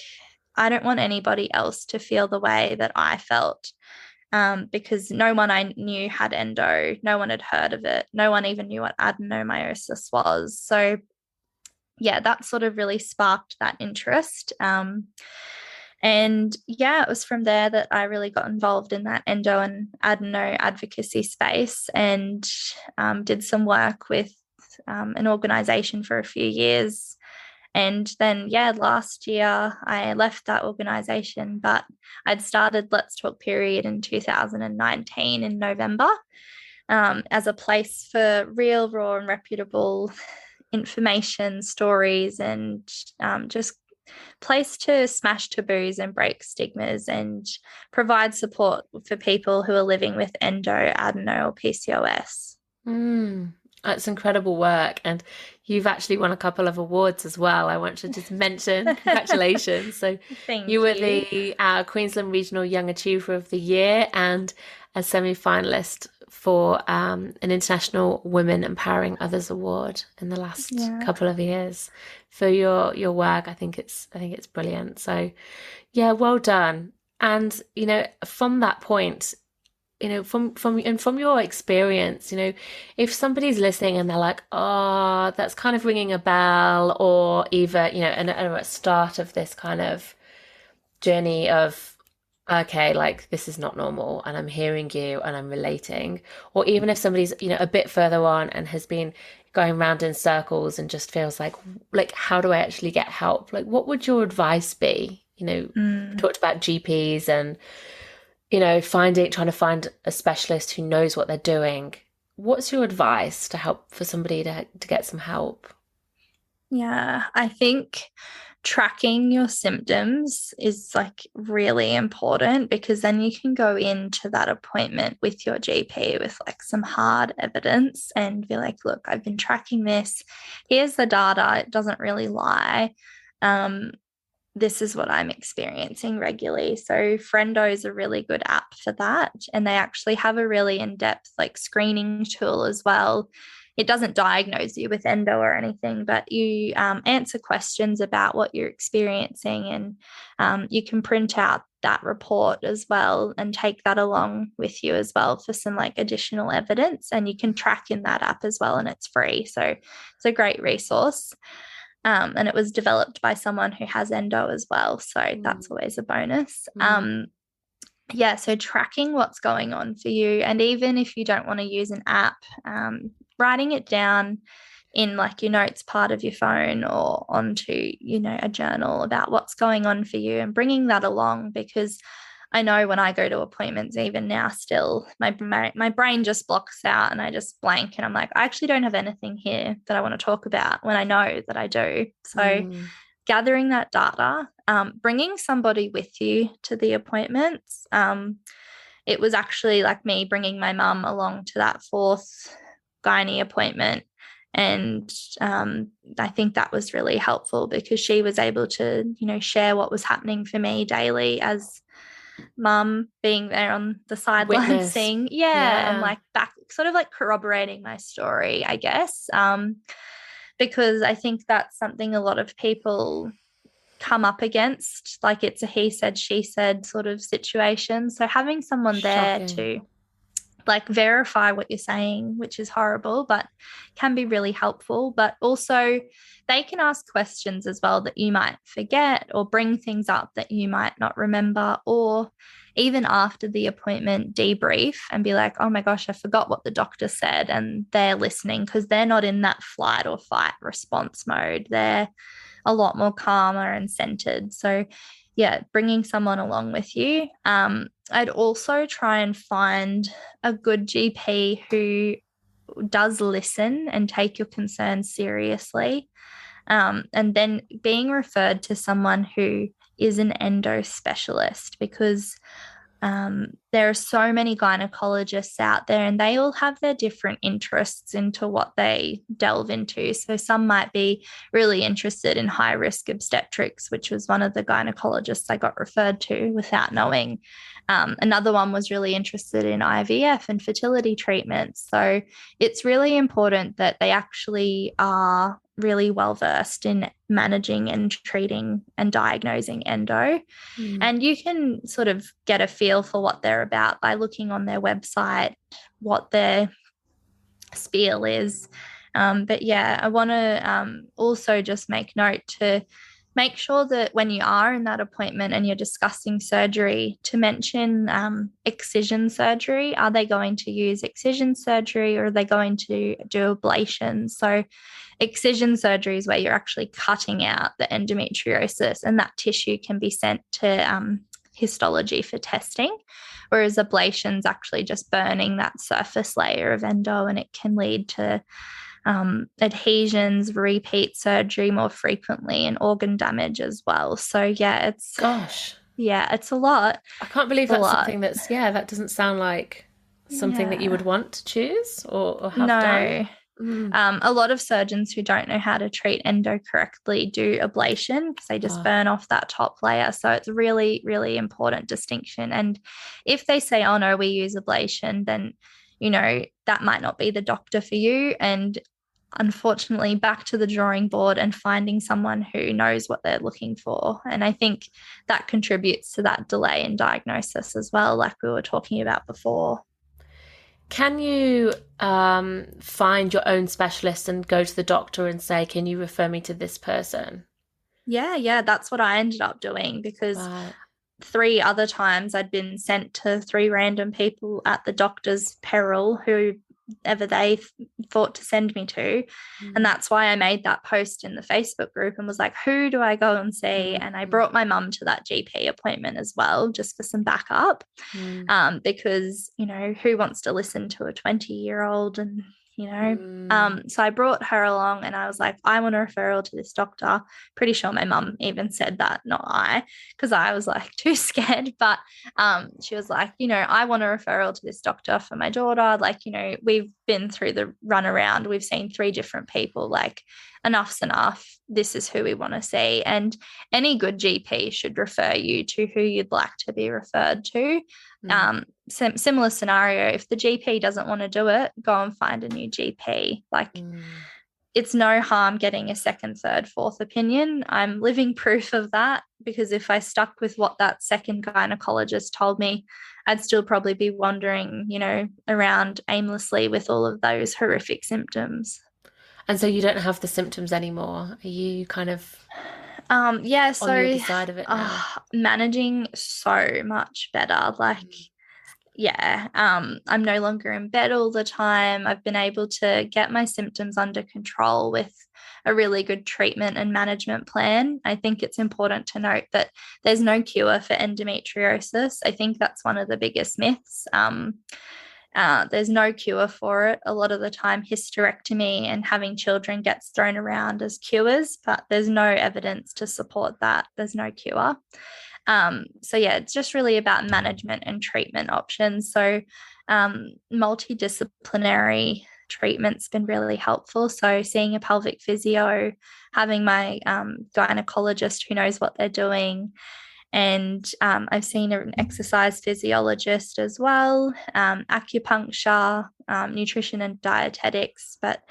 Speaker 1: I don't want anybody else to feel the way that I felt. Because no one I knew had endo, no one had heard of it, no one even knew what adenomyosis was. So, yeah, that sort of really sparked that interest. And yeah, it was from there that I really got involved in that endo and adeno advocacy space, and did some work with an organization for a few years. And then, last year I left that organization, but I'd started Let's Talk Period in 2019 in November, as a place for real, raw and reputable information, stories, and just place to smash taboos and break stigmas and provide support for people who are living with endo, adeno, or PCOS.
Speaker 2: That's incredible work, and you've actually won a couple of awards as well. I want to just mention congratulations. So you were the Queensland Regional Young Achiever of the Year and a semi-finalist for an International Women Empowering Others Award in the last couple of years for your work. I think it's brilliant. So yeah, well done. And, you know, from that point, you know, from your experience, you know, if somebody's listening and they're like, oh, that's kind of ringing a bell, or either, you know, a start of this kind of journey of, okay, like this is not normal and I'm hearing you and I'm relating. Or even if somebody's, a bit further on and has been going round in circles and just feels like how do I actually get help? Like what would your advice be? We
Speaker 1: Mm.
Speaker 2: talked about GPs and, trying to find a specialist who knows what they're doing. What's your advice to help for somebody to get some help?
Speaker 1: Yeah, I think tracking your symptoms is like really important because then you can go into that appointment with your GP with like some hard evidence and be like, look, I've been tracking this. Here's the data. It doesn't really lie. Um, this is what I'm experiencing regularly. So Friendo is a really good app for that. And they actually have a really in-depth like screening tool as well. It doesn't diagnose you with endo or anything, but you answer questions about what you're experiencing, and you can print out that report as well and take that along with you as well for some like additional evidence. And you can track in that app as well, and it's free. So it's a great resource. And it was developed by someone who has endo as well. So that's
Speaker 2: Mm,
Speaker 1: always a bonus.
Speaker 2: mm.
Speaker 1: Yeah, so tracking what's going on for you. And even if you don't want to use an app, writing it down in like your notes part of your phone or onto, a journal about what's going on for you and bringing that along, because I know when I go to appointments, even now, still my brain just blocks out and I just blank and I'm like, I actually don't have anything here that I want to talk about when I know that I do. So
Speaker 2: Mm.
Speaker 1: gathering that data, bringing somebody with you to the appointments. It was actually like me bringing my mum along to that fourth gynae appointment. And I think that was really helpful because she was able to, share what was happening for me daily as mum, being there on the sidelines
Speaker 2: Witness.
Speaker 1: seeing, yeah, and
Speaker 2: Yeah.
Speaker 1: like back, sort of like corroborating my story, I guess. Because I think that's something a lot of people come up against, like it's a he said, she said sort of situation. So having someone there
Speaker 2: Shocking.
Speaker 1: to like verify what you're saying, which is horrible, but can be really helpful. But also, they can ask questions as well that you might forget or bring things up that you might not remember, or even after the appointment debrief and be like, oh my gosh, I forgot what the doctor said. And they're listening because they're not in that flight or fight response mode. They're a lot more calmer and centered. So, yeah, bringing someone along with you. I'd also try and find a good GP who does listen and take your concerns seriously. And then being referred to someone who is an endo specialist, because there are so many gynecologists out there and they all have their different interests into what they delve into. So some might be really interested in high risk obstetrics, which was one of the gynecologists I got referred to without knowing. Another one was really interested in IVF and fertility treatments. So it's really important that they actually are really well versed in managing and treating and diagnosing endo.
Speaker 2: Mm.
Speaker 1: And you can sort of get a feel for what they're about by looking on their website, what their spiel is. But yeah, I want to also just make note to make sure that when you are in that appointment and you're discussing surgery, to mention excision surgery. Are they going to use excision surgery or are they going to do ablation? So excision surgery is where you're actually cutting out the endometriosis and that tissue can be sent to histology for testing, whereas ablation is actually just burning that surface layer of endo, and it can lead to adhesions, repeat surgery more frequently, and organ damage as well. So
Speaker 2: Gosh,
Speaker 1: it's a lot.
Speaker 2: I can't believe
Speaker 1: It's a
Speaker 2: that's
Speaker 1: lot.
Speaker 2: something that doesn't sound like something that you would
Speaker 1: Yeah.
Speaker 2: want to choose or have done.
Speaker 1: No.
Speaker 2: Mm.
Speaker 1: A lot of surgeons who don't know how to treat endo correctly do ablation because they just
Speaker 2: Oh,
Speaker 1: burn off that top layer. So it's really, really important distinction. And if they say, oh no, we use ablation, then, that might not be the doctor for you. And unfortunately, back to the drawing board and finding someone who knows what they're looking for. And I think that contributes to that delay in diagnosis as well, like we were talking about before.
Speaker 2: can you find your own specialist and go to the doctor and say, can you refer me to this person?
Speaker 1: Yeah, that's what I ended up doing because
Speaker 2: Right.
Speaker 1: 3 other times I'd been sent to 3 random people at the doctor's peril, whoever they thought to send me to. And that's why I made that post in the Facebook group and was like, who do I go and see? And I brought my mum to that GP appointment as well, just for some backup, because, you know, who wants to listen to a 20-year-old? And you know, so I brought her along and I was like, I want a referral to this doctor. Pretty sure my mum even said that, not I, because I was like too scared. But she was like, you know, I want a referral to this doctor for my daughter. Like, you know, we've been through the runaround. We've seen 3 different people. Like, enough's enough. This is who we want to see. And any good GP should refer you to who you'd like to be referred to. Similar scenario, if the GP doesn't want to do it, go and find a new GP. Like, it's no harm getting a second, third, fourth opinion. I'm living proof of that, because if I stuck with what that second gynecologist told me, I'd still probably be wandering, you know, around aimlessly with all of those horrific symptoms.
Speaker 2: And so you don't have the symptoms anymore. Are you kind of
Speaker 1: on the
Speaker 2: other side of it now?
Speaker 1: Managing so much better. Like, yeah, I'm no longer in bed all the time. I've been able to get my symptoms under control with a really good treatment and management plan. I think it's important to note that there's no cure for endometriosis. I think that's one of the biggest myths. There's no cure for it. A lot of the time, hysterectomy and having children gets thrown around as cures, but there's no evidence to support that. There's no cure. So yeah, it's just really about management and treatment options. So multidisciplinary treatment's been really helpful. So seeing a pelvic physio, having my gynecologist who knows what they're doing. And I've seen an exercise physiologist as well, acupuncture, nutrition and dietetics, but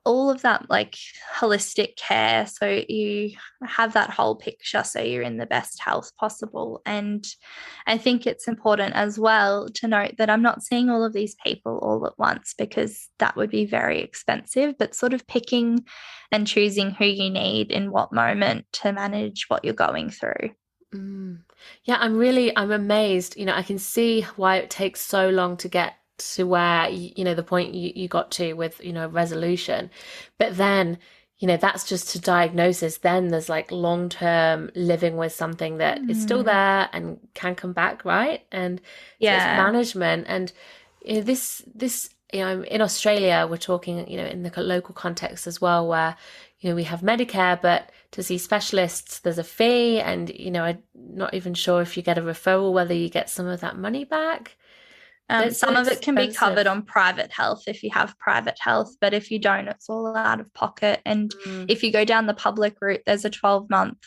Speaker 1: all of that like holistic care. So you have that whole picture, so you're in the best health possible. And I think it's important as well to note that I'm not seeing all of these people all at once, because that would be very expensive, but sort of picking and choosing who you need in what moment to manage what you're going through.
Speaker 2: Yeah, I'm amazed. You know, I can see why it takes so long to get to where, you know, the point you got to with, you know, resolution. But then, you know, that's just to diagnosis. Then there's like long-term living with something that is still there and can come back, right? And so it's management. And you know, this, you know, in Australia, we're talking, you know, in the local context as well, where, you know, we have Medicare, but to see specialists, there's a fee. And, you know, I'm not even sure if you get a referral, whether you get some of that money back.
Speaker 1: Some of it can be covered on private health if you have private health, but if you don't, it's all out of pocket. And if you go down the public route, there's a 12-month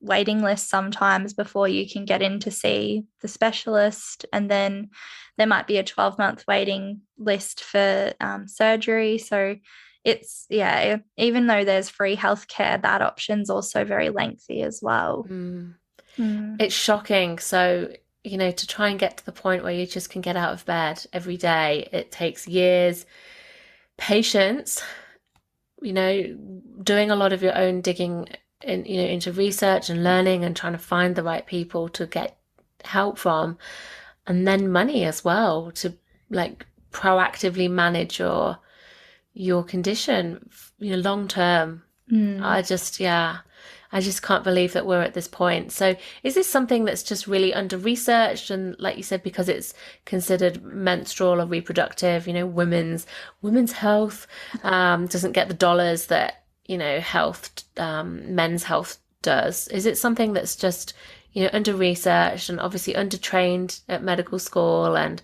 Speaker 1: waiting list sometimes before you can get in to see the specialist. And then there might be a 12-month waiting list for surgery. So it's, yeah, even though there's free healthcare, that option's also very lengthy as well.
Speaker 2: It's shocking. So, you know, to try and get to the point where you just can get out of bed every day, it takes years, patience, you know, doing a lot of your own digging in, you know, into research and learning and trying to find the right people to get help from, and then money as well to like proactively manage your condition, you know, long term. I just can't believe that we're at this point. So is this something that's just really under researched? And like you said, because it's considered menstrual or reproductive, you know, women's health doesn't get the dollars that, you know, men's health does. Is it something that's just, you know, under researched and obviously under trained at medical school? And,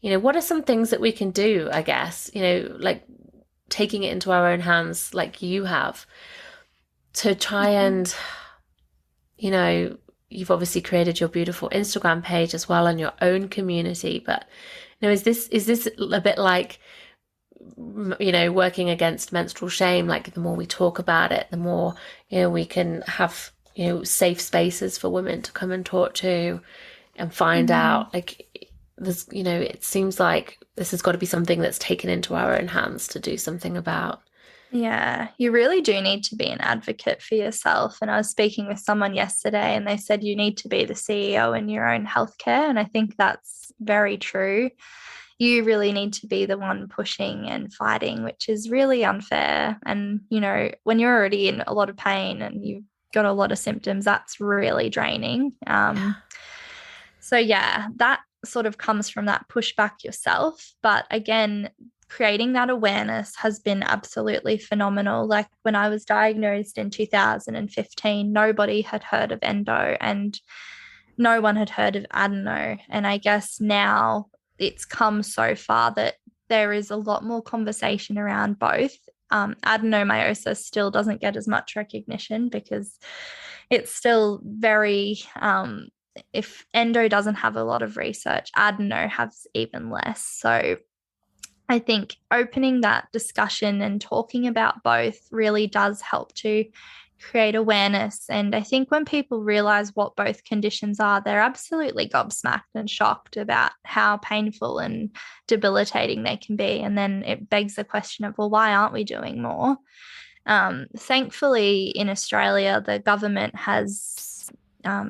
Speaker 2: you know, what are some things that we can do, I guess, you know, like taking it into our own hands like you have, to try and, you know, you've obviously created your beautiful Instagram page as well and your own community, but, you know, is this a bit like, you know, working against menstrual shame? Like the more we talk about it, the more, you know, we can have, you know, safe spaces for women to come and talk to and find out. Like there's, you know, it seems like this has got to be something that's taken into our own hands to do something about.
Speaker 1: Yeah, you really do need to be an advocate for yourself. And I was speaking with someone yesterday and they said you need to be the CEO in your own healthcare. And I think that's very true. You really need to be the one pushing and fighting, which is really unfair. And, when you're already in a lot of pain and you've got a lot of symptoms, that's really draining.
Speaker 2: Yeah.
Speaker 1: So, yeah, that sort of comes from that pushback yourself. But again, creating that awareness has been absolutely phenomenal. Like when I was diagnosed in 2015, nobody had heard of endo and no one had heard of adeno. And I guess now it's come so far that there is a lot more conversation around both. Adenomyosis still doesn't get as much recognition because it's still very, if endo doesn't have a lot of research, adeno has even less. So I think opening that discussion and talking about both really does help to create awareness. And I think when people realize what both conditions are, they're absolutely gobsmacked and shocked about how painful and debilitating they can be. And then it begs the question of, well, why aren't we doing more? Thankfully, in Australia, the government has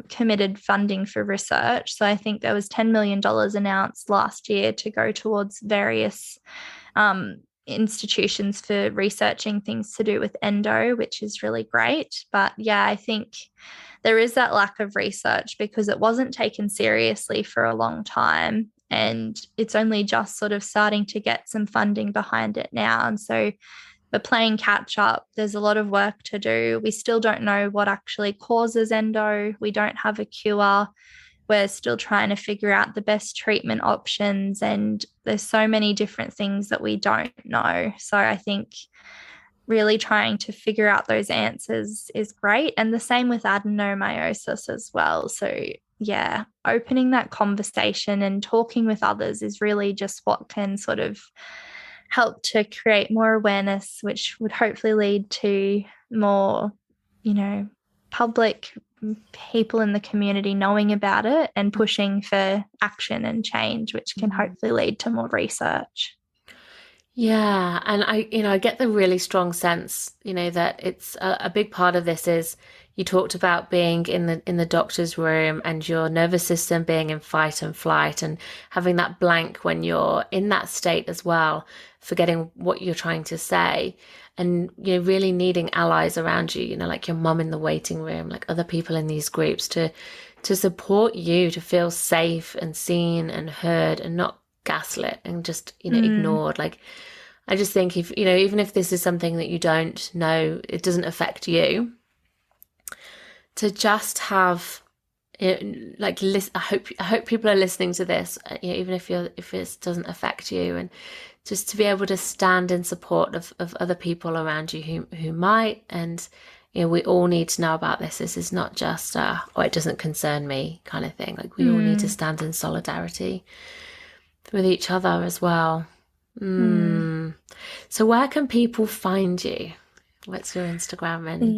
Speaker 1: committed funding for research. So I think there was $10 million announced last year to go towards various institutions for researching things to do with endo, which is really great. But yeah, I think there is that lack of research because it wasn't taken seriously for a long time. And it's only just sort of starting to get some funding behind it now. And so we're playing catch up. There's a lot of work to do. We still don't know what actually causes endo. We don't have a cure. We're still trying to figure out the best treatment options. And there's so many different things that we don't know. So I think really trying to figure out those answers is great. And the same with adenomyosis as well. So yeah, opening that conversation and talking with others is really just what can sort of help to create more awareness, which would hopefully lead to more, public people in the community knowing about it and pushing for action and change, which can hopefully lead to more research.
Speaker 2: Yeah, and I get the really strong sense, that it's a big part of this is you talked about being in the doctor's room and your nervous system being in fight and flight and having that blank when you're in that state as well, forgetting what you're trying to say, and really needing allies around you, like your mum in the waiting room, like other people in these groups to support you, to feel safe and seen and heard and not gaslit and just ignored. Like I just think if even if this is something that you don't know, it doesn't affect you, to just have listen. I hope people are listening to this, even if it doesn't affect you, and just to be able to stand in support of other people around you who might. And we all need to know about this. This is not just it doesn't concern me kind of thing. Like we all need to stand in solidarity with each other as well. So where can people find you? What's your Instagram and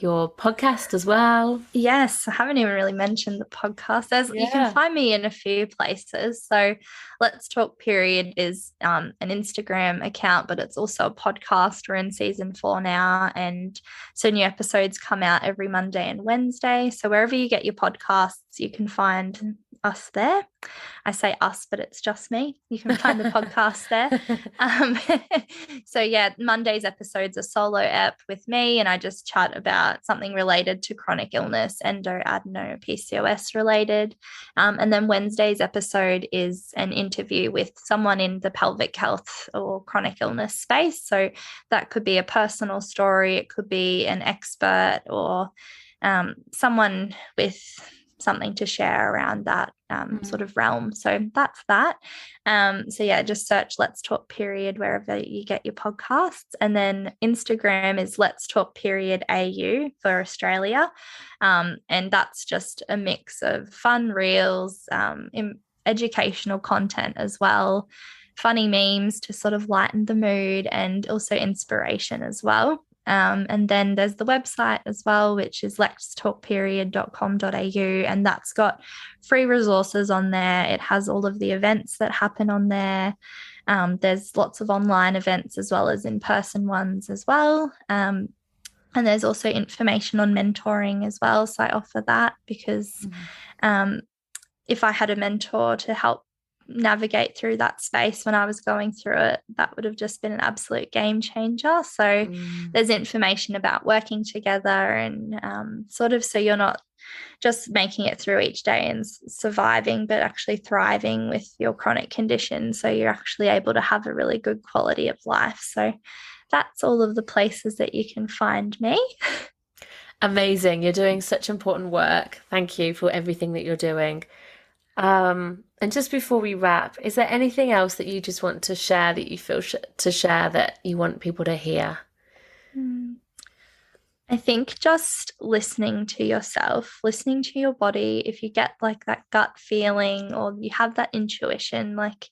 Speaker 2: your podcast as well?
Speaker 1: Yes, I haven't even really mentioned the podcast. You can find me in a few places. So Let's Talk Period is an Instagram account, but it's also a podcast. We're in season 4 now. And so new episodes come out every Monday and Wednesday. So wherever you get your podcasts, you can find us there. I say us, but it's just me. You can find the podcast there. So yeah, Monday's episode's a solo ep with me, and I just chat about something related to chronic illness, endo, adeno, PCOS related. And then Wednesday's episode is an interview with someone in the pelvic health or chronic illness space. So that could be a personal story, it could be an expert, or someone with something to share around that sort of realm. So that's that. So yeah, just search Let's Talk Period wherever you get your podcasts. And then Instagram is Let's Talk Period AU for Australia. And that's just a mix of fun reels, educational content as well, funny memes to sort of lighten the mood, and also inspiration as well. And then there's the website as well, which is letstalkperiod.com.au, and that's got free resources on there. It has all of the events that happen on there. There's lots of online events as well as in-person ones as well. And there's also information on mentoring as well. So I offer that because if I had a mentor to help navigate through that space when I was going through it, that would have just been an absolute game changer. So there's information about working together and sort of so you're not just making it through each day and surviving, but actually thriving with your chronic condition. So you're actually able to have a really good quality of life. So that's all of the places that you can find me.
Speaker 2: Amazing. You're doing such important work. Thank you for everything that you're doing. And just before we wrap, is there anything else that you just want to share that you feel to share that you want people to hear?
Speaker 1: I think just listening to yourself, listening to your body. If you get like that gut feeling or you have that intuition, like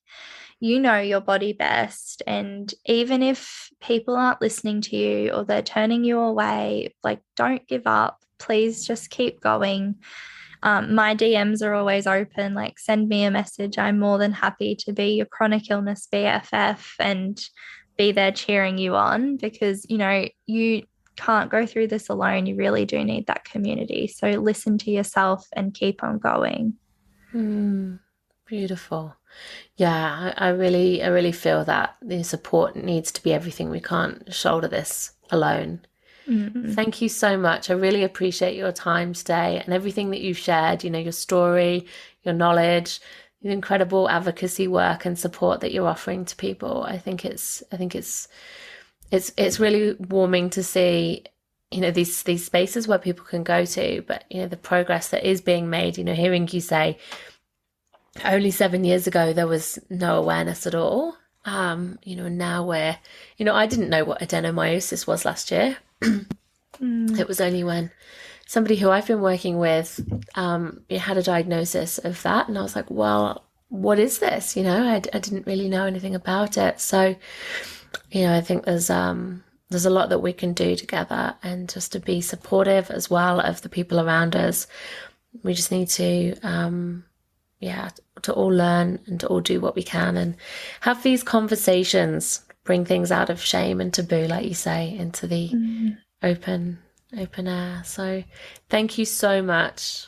Speaker 1: you know your body best. And even if people aren't listening to you or they're turning you away, like don't give up. Please just keep going. My DMs are always open. Like send me a message. I'm more than happy to be your chronic illness BFF and be there cheering you on because, you know, you can't go through this alone. You really do need that community. So listen to yourself and keep on going.
Speaker 2: Beautiful. Yeah, I really feel that the support needs to be everything. We can't shoulder this alone. Thank you so much. I really appreciate your time today and everything that you've shared, you know, your story, your knowledge, the incredible advocacy work and support that you're offering to people. I think it's really warming to see, you know, these spaces where people can go to, but you know, the progress that is being made, you know, hearing you say only 7 years ago there was no awareness at all. You know, now we're, you know, I didn't know what adenomyosis was last year. It was only when somebody who I've been working with had a diagnosis of that, and I was like, well, what is this? You know, I didn't really know anything about it. So, you know, I think there's a lot that we can do together, and just to be supportive as well of the people around us. We just need to to all learn and to all do what we can and have these conversations, bring things out of shame and taboo, like you say, into the open air. So thank you so much.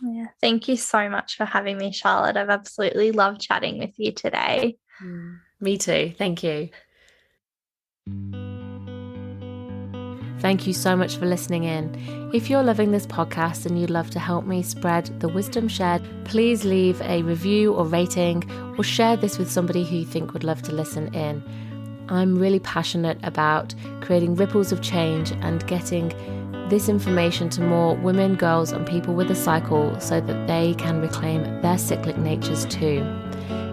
Speaker 1: Yeah, thank you so much for having me, Charlotte. I've absolutely loved chatting with you today.
Speaker 2: Me too. Thank you. Thank you so much for listening in. If you're loving this podcast and you'd love to help me spread the wisdom shared, please leave a review or rating or share this with somebody who you think would love to listen in. I'm really passionate about creating ripples of change and getting this information to more women, girls and people with a cycle so that they can reclaim their cyclic natures too.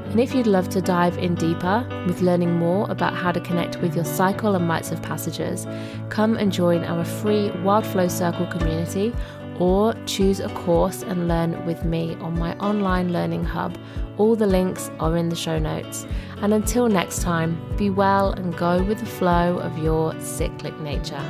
Speaker 2: And if you'd love to dive in deeper with learning more about how to connect with your cycle and rites of passages, come and join our free Wild Flow Circle community or choose a course and learn with me on my online learning hub. All the links are in the show notes. And until next time, be well and go with the flow of your cyclic nature.